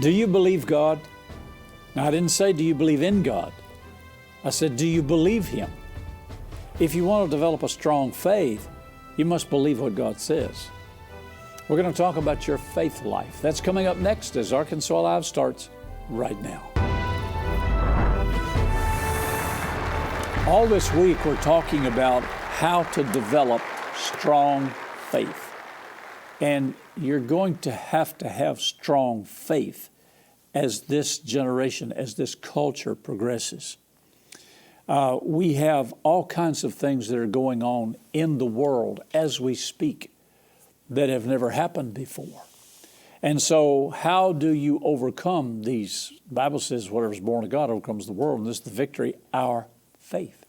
Do you believe God? Now, I didn't say, do you believe in God? I said, do you believe Him? If you want to develop a strong faith, you must believe what God says. We're going to talk about your faith life. That's coming up next as Arkansas Live starts right now. All this week, we're talking about how to develop strong faith. And you're going to have strong faith as this generation, as this culture progresses. We have all kinds of things that are going on in the world as we speak that have never happened before. And so how do you overcome these? The Bible says whatever's born of God overcomes the world, and this is the victory, our faith.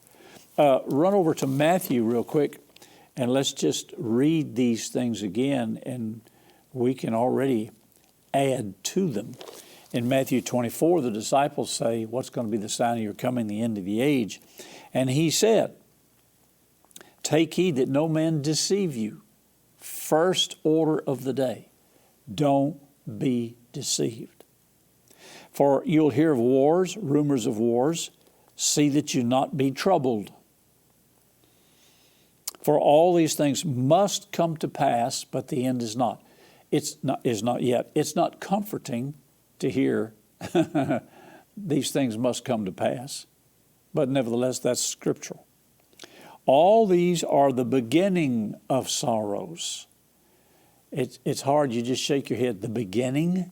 Run over to Matthew real quick, and let's just read these things again, and we can already add to them. In Matthew 24, the disciples say, what's going to be the sign of your coming, the end of the age? And He said, take heed that no man deceive you. First order of the day, don't be deceived. For you'll hear of wars, rumors of wars. See that you not be troubled. For all these things must come to pass, but the end is not. Is not yet. It's not comforting to hear these things must come to pass, but nevertheless, that's scriptural. All these are the beginning of sorrows. It's hard. You just shake your head. The beginning,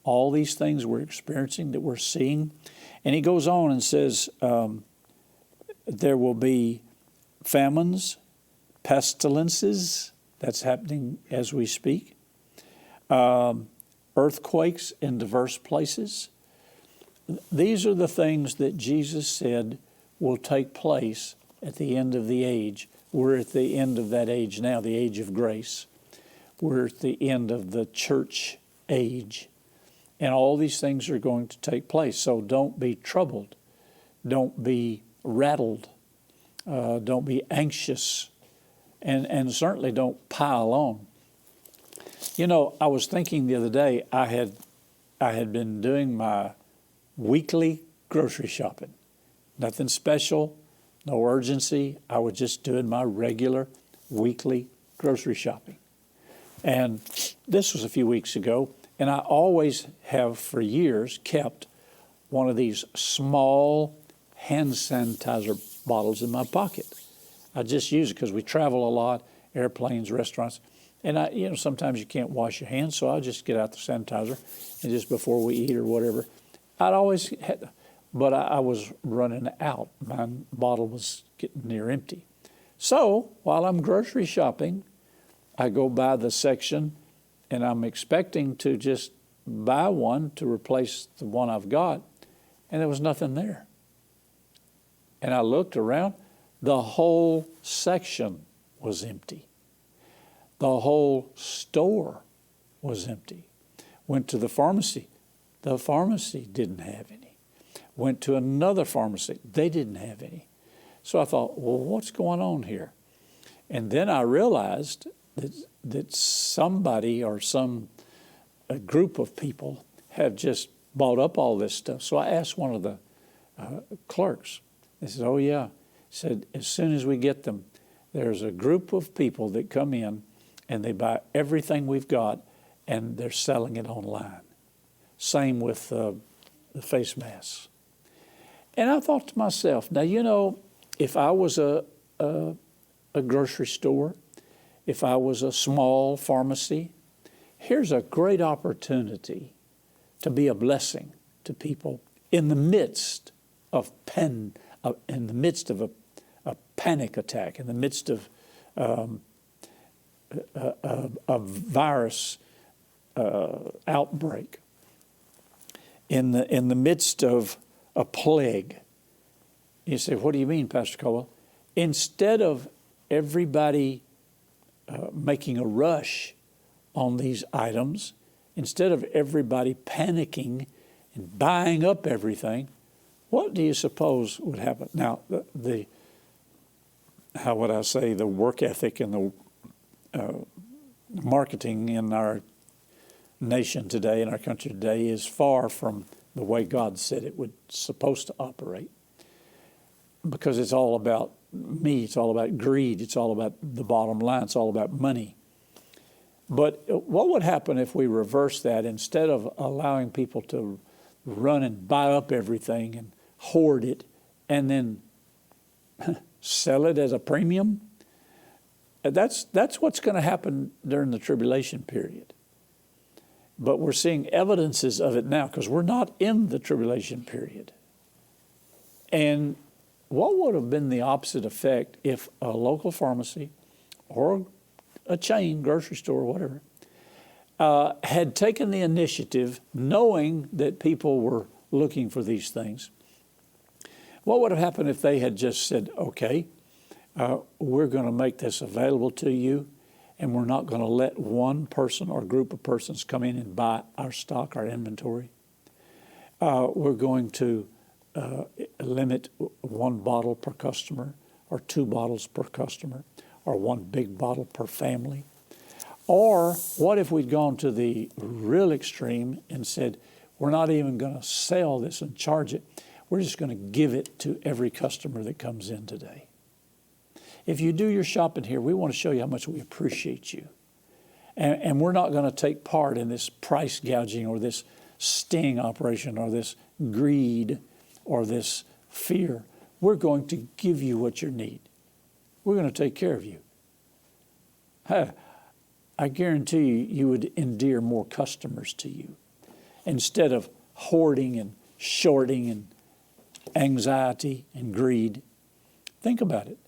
all these things we're experiencing, that we're seeing. And He goes on and says, there will be famines, pestilences. That's happening as we speak. Earthquakes in diverse places. These are the things that Jesus said will take place at the end of the age. We're at the end of that age now, the age of grace. We're at the end of the church age. And all these things are going to take place. So don't be troubled. Don't be rattled. Don't be anxious. And certainly don't pile on. You know, I was thinking the other day, I had been doing my weekly grocery shopping. Nothing special, no urgency. I was just doing my regular weekly grocery shopping. And this was a few weeks ago, and I always have for years kept one of these small hand sanitizer bottles in my pocket. I just use it because we travel a lot, airplanes, restaurants. And sometimes you can't wash your hands, so I'll just get out the sanitizer and just before we eat or whatever. I'd always had, but I was running out. My bottle was getting near empty. So while I'm grocery shopping, I go by the section and I'm expecting to just buy one to replace the one I've got, and there was nothing there. And I looked around, the whole section was empty. The whole store was empty. Went to the pharmacy didn't have any. Went to another pharmacy, they didn't have any. So I thought, well, what's going on here? And then I realized that somebody or a group of people have just bought up all this stuff. So I asked one of the clerks. They said, oh yeah. He said, as soon as we get them, there's a group of people that come in and they buy everything we've got, and they're selling it online. Same with the face masks. And I thought to myself, now, if I was a grocery store, if I was a small pharmacy, here's a great opportunity to be a blessing to people in the midst of a panic attack, in the midst of a virus outbreak, in the midst of a plague. You say, what do you mean, Pastor Caldwell? Instead of everybody making a rush on these items, instead of everybody panicking and buying up everything, what do you suppose would happen? Now, the work ethic and the marketing in our nation today, in our country today, is far from the way God said it was supposed to operate, because it's all about me, it's all about greed, it's all about the bottom line, it's all about money. But what would happen if we reverse that? Instead of allowing people to run and buy up everything and hoard it and then sell it as a premium? That's what's going to happen during the tribulation period. But we're seeing evidences of it now because we're not in the tribulation period. And what would have been the opposite effect if a local pharmacy or a chain, grocery store, whatever, had taken the initiative, knowing that people were looking for these things? What would have happened if they had just said, okay, we're going to make this available to you, and we're not going to let one person or group of persons come in and buy our stock, our inventory. We're going to limit one bottle per customer, or 2 bottles per customer, or 1 big bottle per family. Or what if we'd gone to the real extreme and said, we're not even going to sell this and charge it. We're just going to give it to every customer that comes in today. If you do your shopping here, we want to show you how much we appreciate you. And we're not going to take part in this price gouging or this sting operation or this greed or this fear. We're going to give you what you need. We're going to take care of you. I guarantee you would endear more customers to you instead of hoarding and shorting and anxiety and greed. Think about it.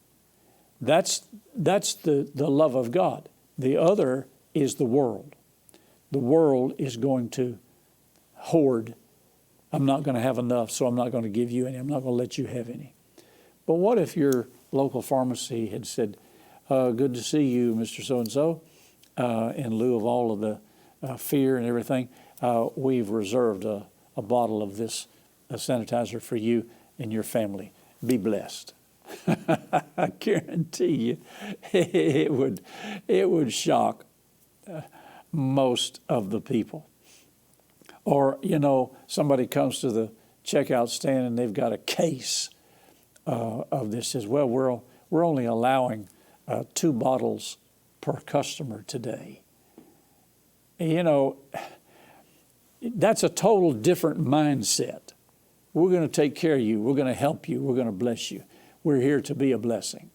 That's the love of God. The other is the world. The world is going to hoard. I'm not going to have enough, so I'm not going to give you any. I'm not going to let you have any. But what if your local pharmacy had said, good to see you, Mr. So-and-so, in lieu of all of the fear and everything, we've reserved a bottle of this sanitizer for you and your family. Be blessed. I guarantee you it would shock most of the people. Or, somebody comes to the checkout stand and they've got a case of this. Says, well, we're only allowing 2 bottles per customer today. That's a total different mindset. We're going to take care of you. We're going to help you. We're going to bless you. We're here to be a blessing.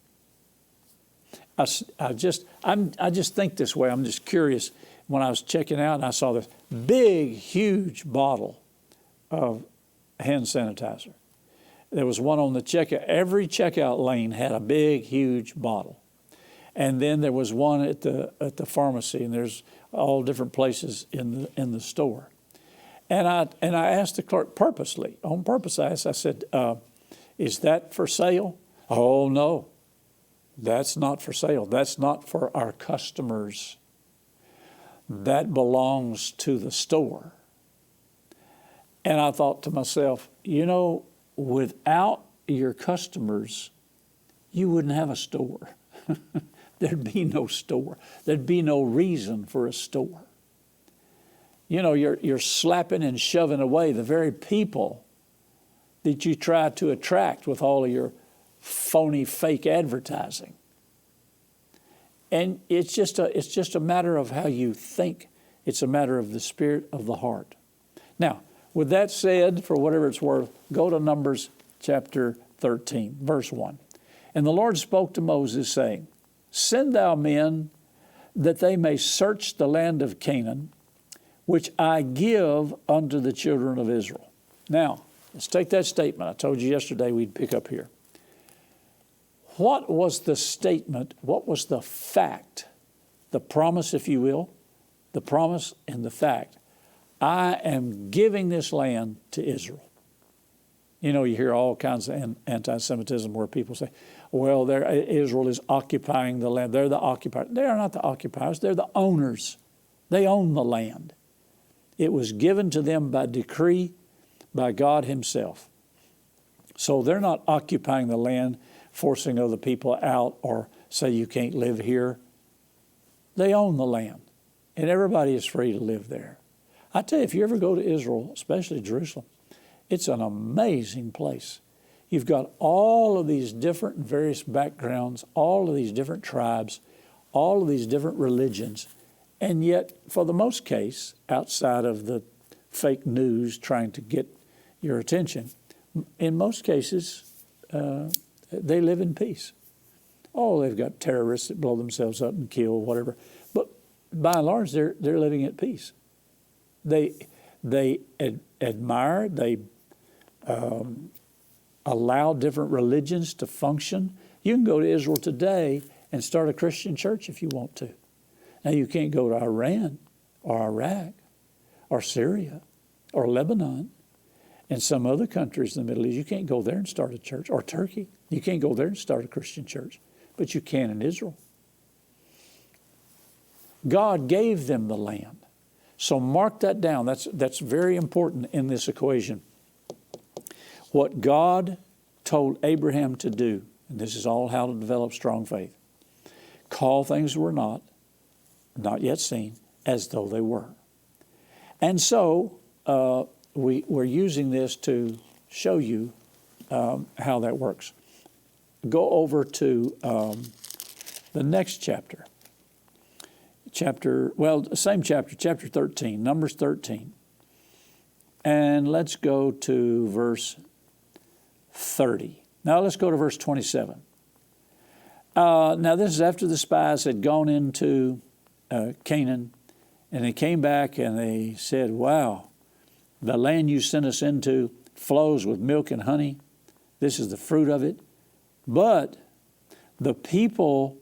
I just think this way. I'm just curious. When I was checking out and I saw this big, huge bottle of hand sanitizer. There was one on the checkout. Every checkout lane had a big, huge bottle. And then there was one at the pharmacy, and there's all different places in the store. And I asked the clerk purposely, on purpose, I said, is that for sale? Oh, no, that's not for sale. That's not for our customers. That belongs to the store. And I thought to myself, without your customers, you wouldn't have a store. There'd be no store. There'd be no reason for a store. You're slapping and shoving away the very people that you try to attract with all of your phony, fake advertising. And it's just a matter of how you think. It's a matter of the spirit of the heart. Now, with that said, for whatever it's worth, go to Numbers chapter 13, verse 1. And the Lord spoke to Moses, saying, Send thou men, that they may search the land of Canaan, which I give unto the children of Israel. Now, let's take that statement. I told you yesterday we'd pick up here. What was the statement? What was the fact? The promise, if you will. The promise and the fact. I am giving this land to Israel. You hear all kinds of anti-Semitism where people say, well, Israel is occupying the land. They're the occupiers. They are not the occupiers. They're the owners. They own the land. It was given to them by decree by God himself. So they're not occupying the land, forcing other people out or say you can't live here. They own the land, and everybody is free to live there. I tell you, if you ever go to Israel, especially Jerusalem, it's an amazing place. You've got all of these different and various backgrounds, all of these different tribes, all of these different religions, and yet, for the most case, outside of the fake news trying to get your attention, in most cases, they live in peace. Oh, they've got terrorists that blow themselves up and kill, whatever. But by and large, they're living at peace. They admire, they allow different religions to function. You can go to Israel today and start a Christian church if you want to. Now, you can't go to Iran or Iraq or Syria or Lebanon and some other countries in the Middle East. You can't go there and start a church, or Turkey. You can't go there and start a Christian church, but you can in Israel. God gave them the land. So mark that down. That's very important in this equation. What God told Abraham to do, and this is all how to develop strong faith, call things that were not yet seen, as though they were. And so we're using this to show you how that works. Go over to the next chapter. Same chapter, chapter 13, Numbers 13. And let's go to verse 30. Now let's go to verse 27. Now this is after the spies had gone into Canaan, and they came back and they said, wow, the land you sent us into flows with milk and honey. This is the fruit of it. But the people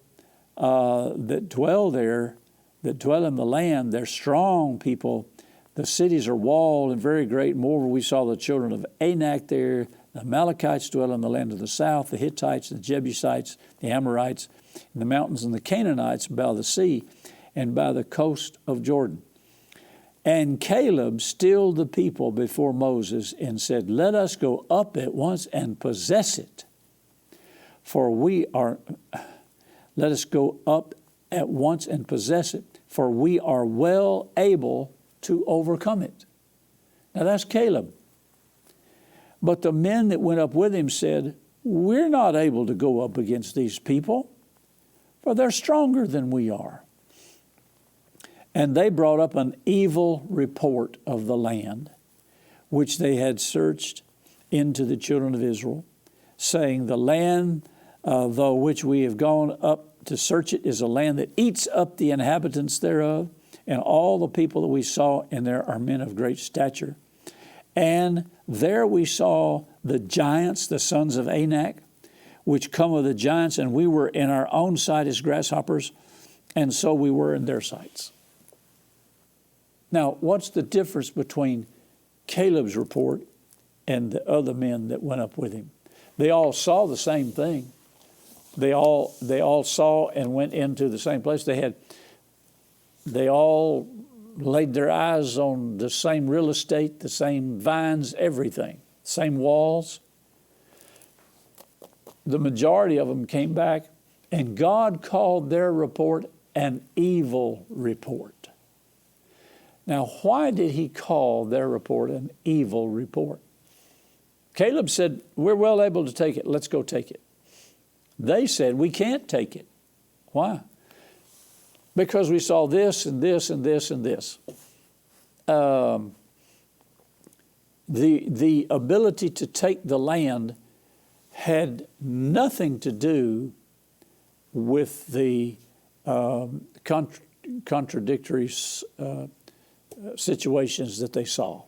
that dwell there, that dwell in the land, they're strong people. The cities are walled and very great. Moreover, we saw the children of Anak there. The Amalekites dwell in the land of the south, the Hittites, the Jebusites, the Amorites, in the mountains, and the Canaanites by the sea and by the coast of Jordan. And Caleb stilled the people before Moses and said, let us go up at once and possess it. Let us go up at once and possess it, for we are well able to overcome it. Now that's Caleb. But the men that went up with him said, we're not able to go up against these people, for they're stronger than we are. And they brought up an evil report of the land, which they had searched into the children of Israel, saying, the land, though which we have gone up to search it, is a land that eats up the inhabitants thereof, and all the people that we saw in there are men of great stature. And there we saw the giants, the sons of Anak, which come of the giants, and we were in our own sight as grasshoppers, and so we were in their sights. Now, what's the difference between Caleb's report and the other men that went up with him? They all saw the same thing. They all saw and went into the same place. They all laid their eyes on the same real estate, the same vines, everything, same walls. The majority of them came back, and God called their report an evil report. Now, why did he call their report an evil report? Caleb said, we're well able to take it. Let's go take it. They said, we can't take it. Why? Because we saw this and this and this and this. The ability to take the land had nothing to do with the contradictory situations that they saw.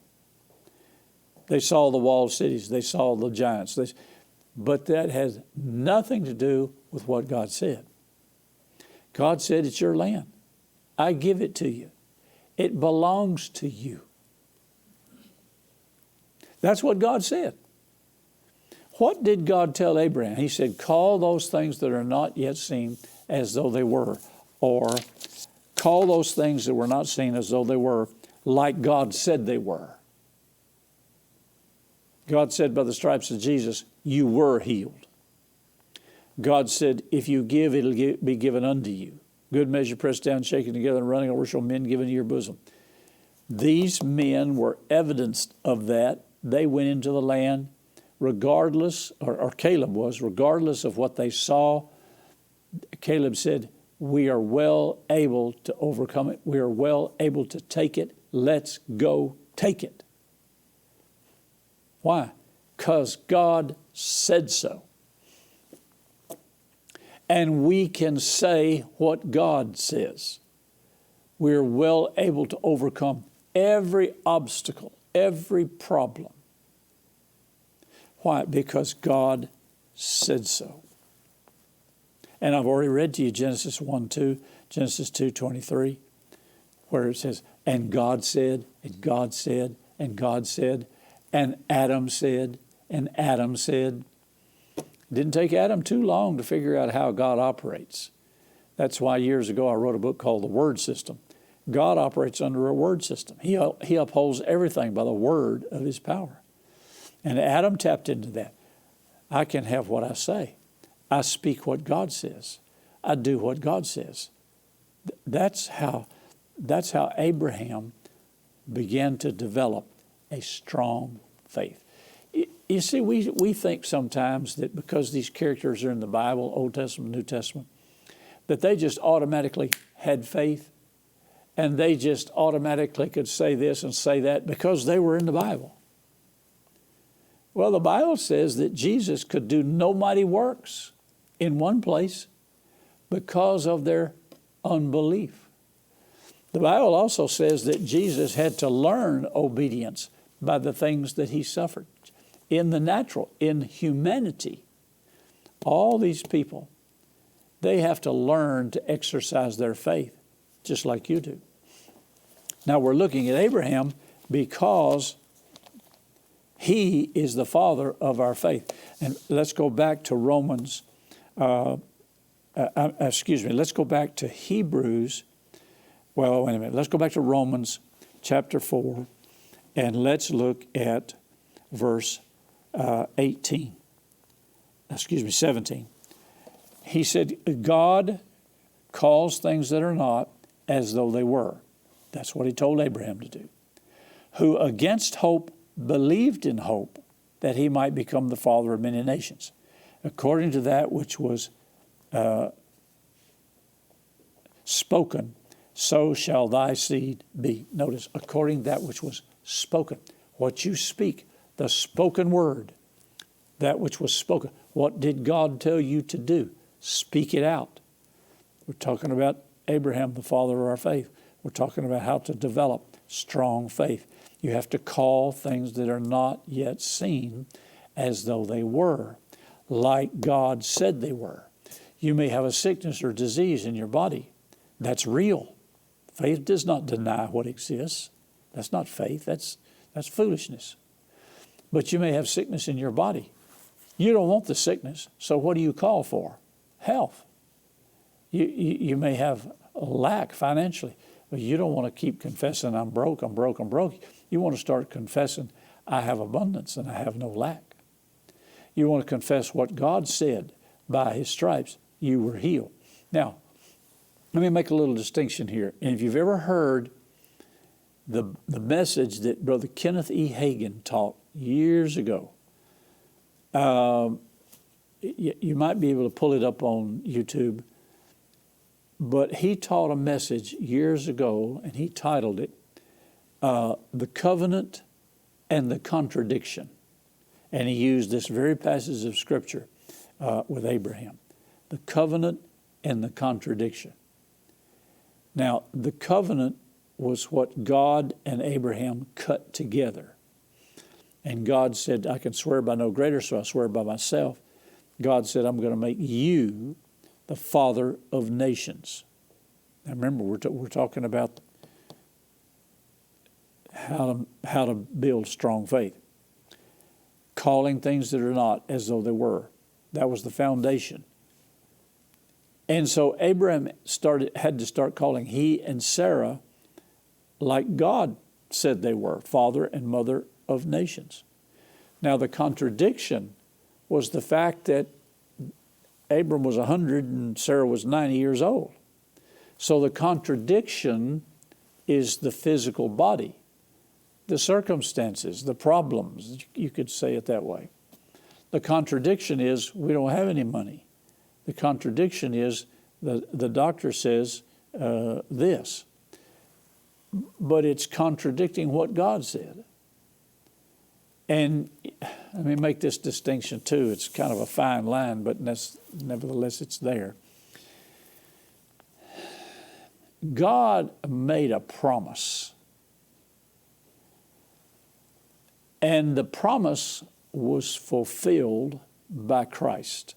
They saw the walled cities. They saw the giants. But that has nothing to do with what God said. God said, it's your land. I give it to you. It belongs to you. That's what God said. What did God tell Abraham? He said, call those things that are not yet seen as though they were, or call those things that were not seen as though they were, like God said they were. God said, by the stripes of Jesus, you were healed. God said, if you give, it'll be given unto you. Good measure, pressed down, shaken together, and running over shall men given to your bosom. These men were evidence of that. They went into the land regardless, or Caleb was, regardless of what they saw. Caleb said, we are well able to overcome it. We are well able to take it. Let's go take it. Why? Because God said so. And we can say what God says. We're well able to overcome every obstacle, every problem. Why? Because God said so. And I've already read to you Genesis 1:2, Genesis 2:23, where it says, and God said, and God said, and God said, and Adam said, and Adam said. It didn't take Adam too long to figure out how God operates. That's why years ago I wrote a book called The Word System. God operates under a word system. He upholds everything by the word of his power. And Adam tapped into that. I can have what I say. I speak what God says. I do what God says. That's how Abraham began to develop a strong faith. You see, we think sometimes that because these characters are in the Bible, Old Testament, New Testament, that they just automatically had faith and they just automatically could say this and say that because they were in the Bible. Well, the Bible says that Jesus could do no mighty works in one place because of their unbelief. The Bible also says that Jesus had to learn obedience by the things that he suffered. In the natural, in humanity, all these people, they have to learn to exercise their faith, just like you do. Now we're looking at Abraham because he is the father of our faith. And let's go back to Romans, let's go back to Hebrews. Well, wait a minute. Let's go back to Romans chapter 4, and let's look at verse 17. He said, God calls things that are not as though they were. That's what he told Abraham to do. Who against hope believed in hope that he might become the father of many nations, according to that which was spoken, so shall thy seed be. Notice, according to that which was spoken. What you speak, the spoken word, that which was spoken. What did God tell you to do? Speak it out. We're talking about Abraham, the father of our faith. We're talking about how to develop strong faith. You have to call things that are not yet seen as though they were, like God said they were. You may have a sickness or disease in your body. That's real. Faith does not deny what exists. That's not faith. That's foolishness. But you may have sickness in your body. You don't want the sickness, so what do you call for? Health. You may have a lack financially, but you don't want to keep confessing, I'm broke. You want to start confessing, I have abundance and I have no lack. You want to confess what God said, by his stripes you were healed. Now, let me make a little distinction here. And if you've ever heard the message that Brother Kenneth E. Hagin taught years ago, you might be able to pull it up on YouTube, but he taught a message years ago, and he titled it, The Covenant and the Contradiction. And he used this very passage of Scripture with Abraham. The covenant and the contradiction. Now, the covenant was what God and Abraham cut together. And God said, I can swear by no greater, so I swear by myself. God said, I'm going to make you the father of nations. Now remember, we're talking about how to build strong faith. Calling things that are not as though they were. That was the foundation. And so Abraham had to start calling he and Sarah like God said they were, father and mother of nations. Now the contradiction was the fact that Abram was 100 and Sarah was 90 years old. So the contradiction is the physical body. the circumstances, the problems. You could say it that way. The contradiction is we don't have any money. The contradiction is the doctor says this. But it's contradicting what God said. And let me make this distinction too. It's kind of a fine line, but nevertheless it's there. God made a promise. And the promise was fulfilled by Christ.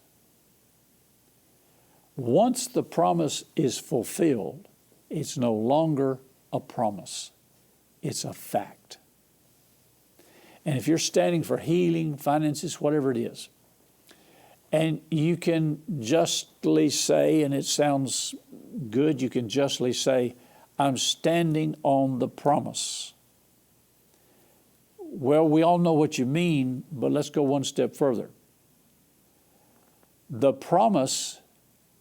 Once the promise is fulfilled, it's no longer a promise. It's a fact. And if you're standing for healing, finances, whatever it is, and you can justly say, and it sounds good, you can justly say, I'm standing on the promise. Well, we all know what you mean, but let's go one step further. The promise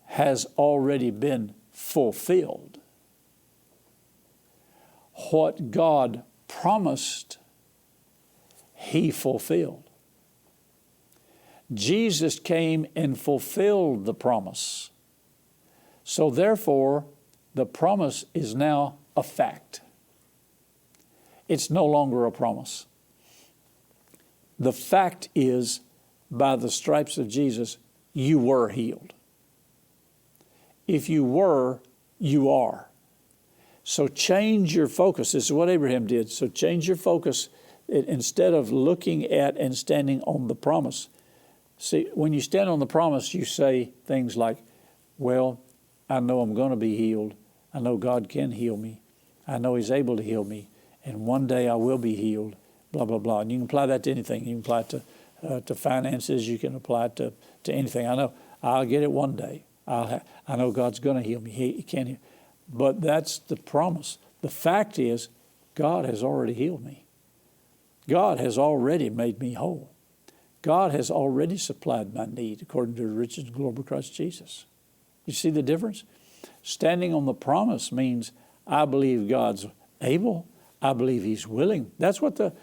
has already been fulfilled. What God promised, He fulfilled. Jesus came and fulfilled the promise. So therefore, the promise is now a fact. It's no longer a promise. The fact is, by the stripes of Jesus, you were healed. If you were, you are. So change your focus. This is what Abraham did. So change your focus. Instead of looking at and standing on the promise. See, when you stand on the promise, you say things like, well, I know I'm going to be healed. I know God can heal me. I know He's able to heal me. And one day I will be healed, blah, blah, blah. And you can apply that to anything. You can apply it to finances. You can apply it to anything. I know I'll get it one day. I know God's going to heal me. He can heal. But that's the promise. The fact is, God has already healed me. God has already made me whole. God has already supplied my need according to the riches and glory of Christ Jesus. You see the difference? Standing on the promise means I believe God's able. I believe He's willing. That's what the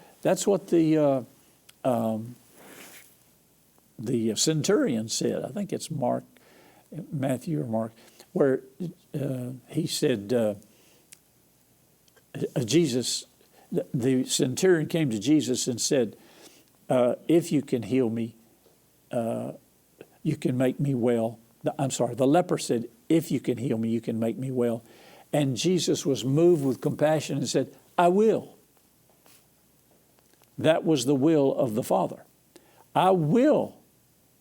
centurion said. I think it's Matthew or Mark, where he said, Jesus, the centurion came to Jesus and said, if you can heal me, you can make me well. The leper said, if you can heal me, you can make me well. And Jesus was moved with compassion and said, I will. That was the will of the Father. I will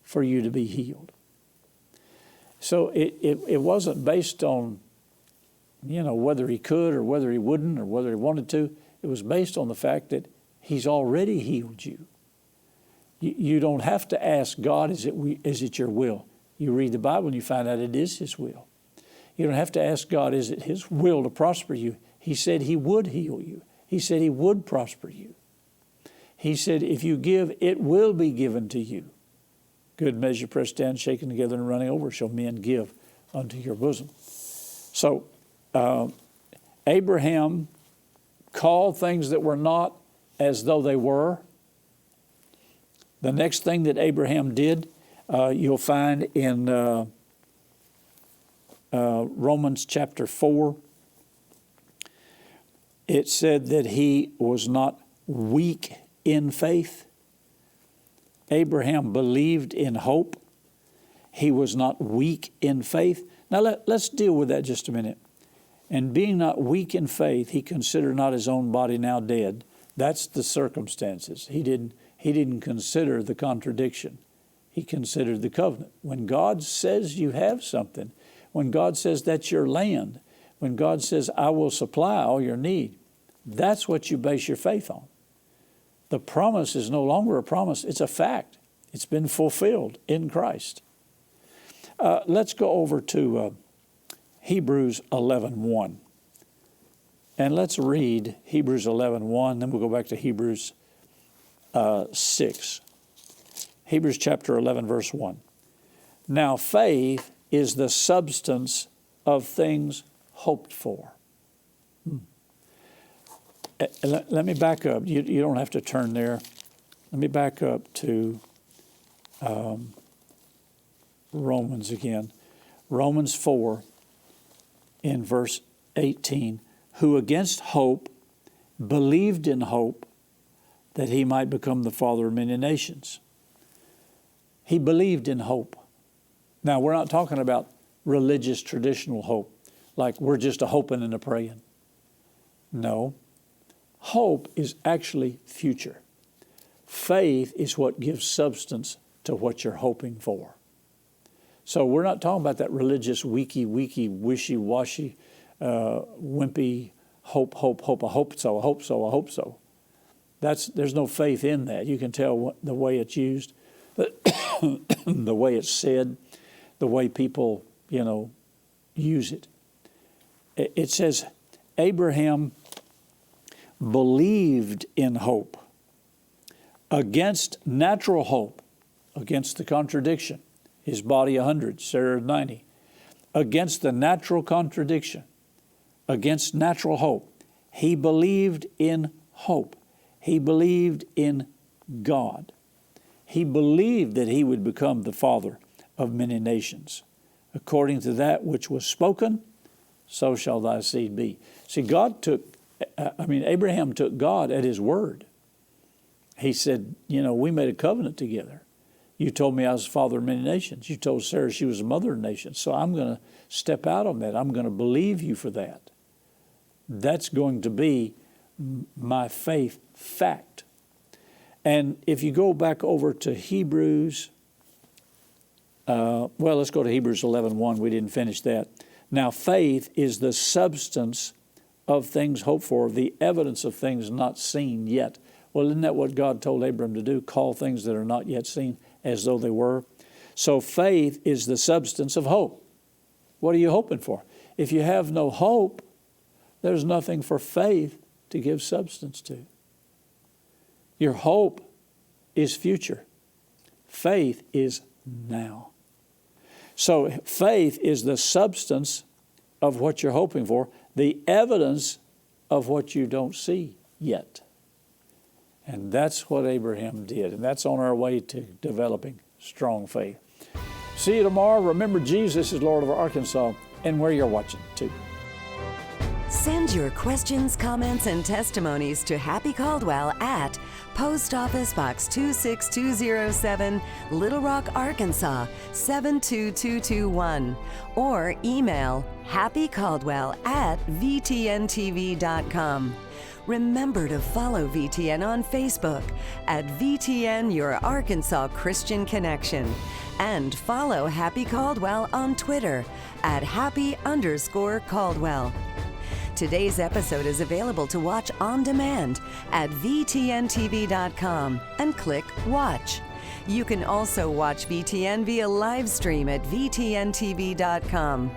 for you to be healed. So it wasn't based on, whether He could or whether He wouldn't or whether He wanted to. It was based on the fact that He's already healed you. You don't have to ask God, is it your will? You read the Bible and you find out it is His will. You don't have to ask God, is it His will to prosper you? He said He would heal you. He said He would prosper you. He said, if you give, it will be given to you. Good measure, pressed down, shaken together, and running over, shall men give unto your bosom. So, Abraham called things that were not as though they were. The next thing that Abraham did, you'll find in Romans chapter 4. It said that he was not weak in faith. Abraham believed in hope. He was not weak in faith. Now let's deal with that just a minute. And being not weak in faith, he considered not his own body now dead. That's the circumstances. He didn't consider the contradiction. He considered the covenant. When God says you have something, when God says that's your land, when God says I will supply all your need, that's what you base your faith on. The promise is no longer a promise. It's a fact. It's been fulfilled in Christ. Let's go over to Hebrews 11:1. And let's read Hebrews 11:1, then we'll go back to Hebrews 6. Hebrews chapter 11, verse 1. Now faith is the substance of things hoped for. let me back up. You don't have to turn there. Let me back up to Romans again. Romans 4 in verse 18. Who against hope believed in hope that he might become the father of many nations. He believed in hope. Now, we're not talking about religious traditional hope, like we're just a hoping and a praying. No. Hope is actually future. Faith is what gives substance to what you're hoping for. So we're not talking about that religious weaky, wishy-washy, wimpy hope, I hope so. There's no faith in that. You can tell the way it's used, the way it's said, the way people, use it. It says, Abraham believed in hope against natural hope, against the contradiction. His body 100, Sarah 90. Against the natural contradiction, against natural hope. He believed in hope. He believed in God. He believed that he would become the father of many nations. According to that which was spoken, so shall thy seed be. See, Abraham took God at his word. He said, we made a covenant together. You told me I was the father of many nations. You told Sarah she was the mother of nations. So I'm going to step out on that. I'm going to believe you for that. That's going to be my faith fact. And if you go back over to Hebrews, let's go to Hebrews 11:1. We didn't finish that. Now faith is the substance of things hoped for, the evidence of things not seen yet. Well, isn't that what God told Abram to do? Call things that are not yet seen as though they were. So faith is the substance of hope. What are you hoping for? If you have no hope, there's nothing for faith to give substance to. Your hope is future. Faith is now. So faith is the substance of what you're hoping for, the evidence of what you don't see yet. And that's what Abraham did. And that's on our way to developing strong faith. See you tomorrow. Remember, Jesus is Lord of Arkansas and where you're watching too. Send your questions, comments, and testimonies to Happy Caldwell at Post Office Box 26207, Little Rock, Arkansas 72221, or email happycaldwell@vtntv.com. Remember to follow VTN on Facebook at VTN Your Arkansas Christian Connection, and follow Happy Caldwell on Twitter at Happy_Caldwell. Today's episode is available to watch on demand at vtntv.com and click Watch. You can also watch VTN via live stream at vtntv.com.